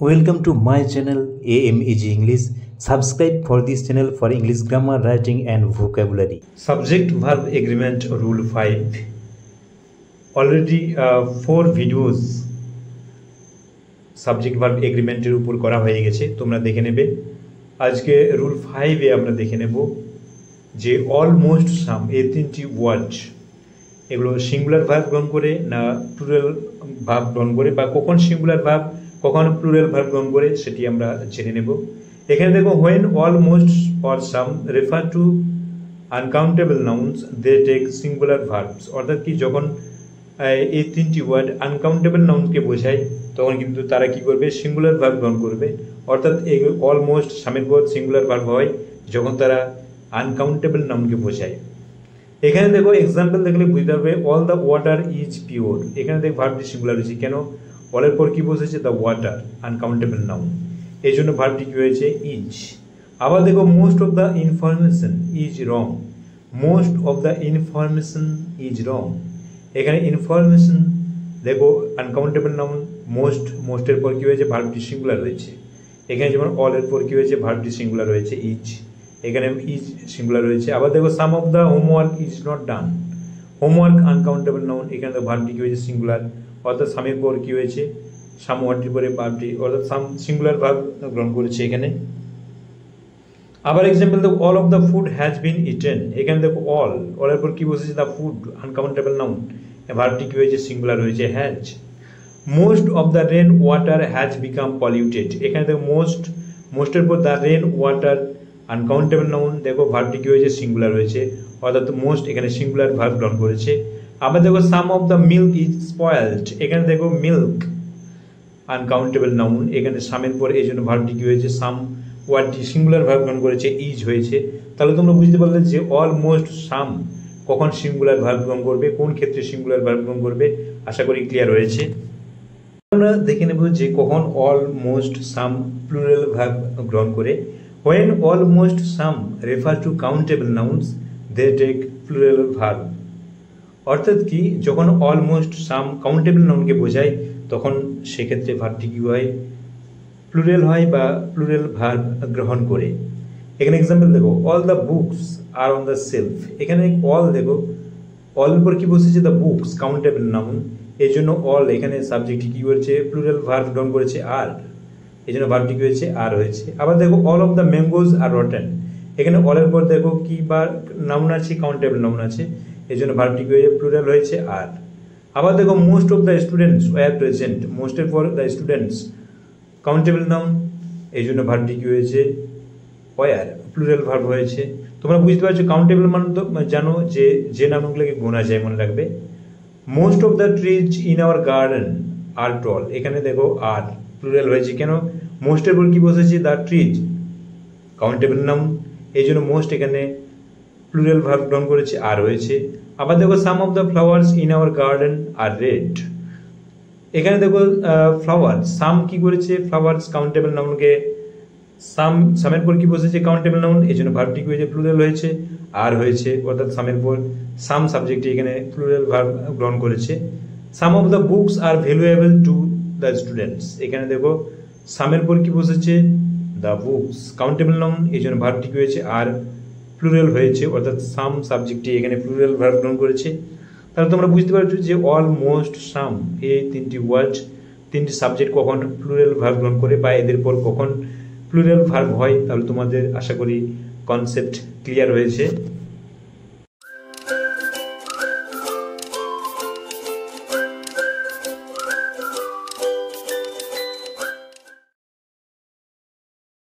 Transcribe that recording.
Welcome to my channel AMEG English. Subscribe for this channel for English grammar, writing and vocabulary. Subject verb agreement rule 5. Already 4 videos subject verb agreement এর উপর করা হয়ে গেছে, তোমরা দেখে নেবে। আজকে রুল 5 এ আমরা দেখে নেব যে অলমোস্ট সাম এই তিনটি ওয়ার্ড এগুলো সিঙ্গুলার ভার্ব গ্রহণ করে না প্লুরাল ভার্ব গ্রহণ করে, বা কখন সিঙ্গুলার ভার্ব কখন প্লুরাল ভার্ব গ্রহণ করে সেটি আমরা জেনে নেব। এখানে দেখো when almost or some refer to uncountable nouns they take singular verbs, অর্থাৎ কি যখন এই তিনটি ওয়ার্ড আনকাউন্টেবল নাউনকে বোঝায় তখন কিন্তু তারা কি করবে, সিঙ্গুলার ভার্ব গ্রহণ করবে। অর্থাৎ এই অলমোস্ট সামের পর সিঙ্গুলার ভার্ব হয় যখন তারা আনকাউন্টেবল নাউনকে বোঝায়। এখানে দেখো এক্সাম্পল দেখলে বুঝতে হবে all the water is pure. এখানে দেখো ভার্বটি সিঙ্গুলার হয়েছে, কেন? অলের পর কি বসেছে? দ্য ওয়াটার, আনকাউন্টেবল নাউন, এই জন্য ভার্বটি কি হয়েছে? ইজ। আবার দেখো most of the information is wrong. Most of the information is wrong. এখানে ইনফরমেশন দেখো আনকাউন্টেবল নাউন, মোস্টের পর কি হয়েছে? ভার্বটি সিঙ্গুলার হয়েছে। এখানে যেমন অলের পর কি হয়েছে? ভার্বটি সিঙ্গুলার হয়েছে ইজ, এখানে ইজ সিঙ্গুলার হয়েছে। আবার দেখো some of the homework is not done. Homework uncountable noun, এখানে তো ভার্বটি কি হয়েছে? সিঙ্গুলার, অর্থাৎ সামের পর কি হয়েছে? সাম ওয়ার্ডটির পরে ভার্বটি, অর্থাৎ সাম সিঙ্গুলার ভার্ব গ্রহণ করেছে এখানে। আবার এক্সাম্পল দেখো all of the food has been eaten. এখানে দেখো অলের পর কি বসেছে? দ্য ফুড, আনকাউন্টেবল নাউন, ভার্বটি কি হয়েছে? সিঙ্গুলার হয়েছে has. Most of the rain water has become polluted. এখানে দেখো মোস্টের পর the rain water, uncountable noun, দেখো ভার্বটি কি হয়েছে? সিঙ্গুলার হয়েছে, অর্থাৎ মোস্ট এখানে সিঙ্গুলার ভার্ব গ্রহণ করেছে। আবার দেখো some of the milk is spoiled. এখানে দেখো মিল্ক, আনকাউন্টেবল নাউন, এখানে সামের পর এই জন্য ভার্বটি কি হয়েছে? সাম ওয়ার্ডটি সিঙ্গুলার ভার্ব গ্রহণ করেছে, ইজ হয়েছে। তাহলে তোমরা বুঝতে পারলে যে অলমোস্ট সাম কখন সিঙ্গুলার ভার্ব গ্রহণ করবে, কোন ক্ষেত্রে সিঙ্গুলার ভার্ব গ্রহণ করবে, আশা করি ক্লিয়ার হয়েছে। আমরা দেখে নেব যে কখন অলমোস্ট সাম প্লুরাল ভার্ব গ্রহণ করে। when almost some refer to countable nouns they take plural verb, অর্থাৎ কি যখন অলমোস্ট সাম কাউন্টেবল নাউনকে বোঝায় তখন সেক্ষেত্রে ভার্বটি কি হয়? প্লুরাল হয় বা প্লুরাল ভার্ব গ্রহণ করে। এখানে এক্সাম্পল দেখো all the books R on the self. এখানে অল দেখো অল পর কি বসেছে? দ্য বুকস, কাউন্টেবল নাউন, এই জন্য অল এখানে সাবজেক্টটি কি করেছে? প্লুরাল ভার্ব গ্রহণ করেছে আর, এই জন্য ভার্বটি কি হয়েছে? আর হয়েছে। আবার দেখো all of the mangoes are rotten. এখানে অলের পর দেখো কি বা নাউন আছে? কাউন্টেবল নাউন আছে, এই জন্য ভার্বটি কি হয়েছে? প্লুরাল হয়েছে আর। আবার দেখো most of the students were present. মোস্টের পর দ্য স্টুডেন্টস, কাউন্টেবল নাউন, এই জন্য ভার্বটি কি হয়েছে? ওয়ার, প্লুরাল ভার্ব হয়েছে। তোমরা বুঝতে পারছো কাউন্টেবল মানে তো জানো যে নাউনগুলোকে গোনা যায়, মনে রাখবে। Most of the trees in our garden are tall. এখানে দেখো আর প্লুরাল হয়েছে, কেন? মোস্টের পর কি বসেছে? দ্য ট্রিজ, কাউন্টেবল নাউন, এই জন্য মোস্ট এখানে প্লুরাল ভার্ব গ্রহণ করেছে আর হয়েছে। আবার দেখো some of the flowers in our garden are red. এখানে দেখো ফ্লাওয়ার, সাম কি করেছে? ফ্লাওয়ার্স কাউন্টেবল নাউনকে সামের পর কি বসেছে? কাউন্টেবল নাউন, এই জন্য ভার্বটি কি হয়েছে? প্লুরাল হয়েছে আর হয়েছে, অর্থাৎ সামের পর সাম সাবজেক্টটি এখানে প্লুরাল ভার্ব গ্রহণ করেছে। Some of the books are valuable to the students. এখানে দেখো সামের পর কি বসেছে? দ্য বুকস, কাউন্টেবল নাউন, এই জন্য ভার্বটি কি হয়েছে? আর প্লুরাল হয়েছে, অর্থাৎ সাম সাবজেক্টটি এখানে প্লুরাল ভার্ব গ্রহণ করেছে। তাহলে তোমরা বুঝতে পারছো যে অলমোস্ট সাম এই তিনটি ওয়ার্ড, তিনটি সাবজেক্ট কখন প্লুরাল ভার্ব গ্রহণ করে বা এদের পর কখন প্লুরাল ভার্ব হয়। তাহলে তোমাদের আশা করি কনসেপ্ট ক্লিয়ার হয়েছে।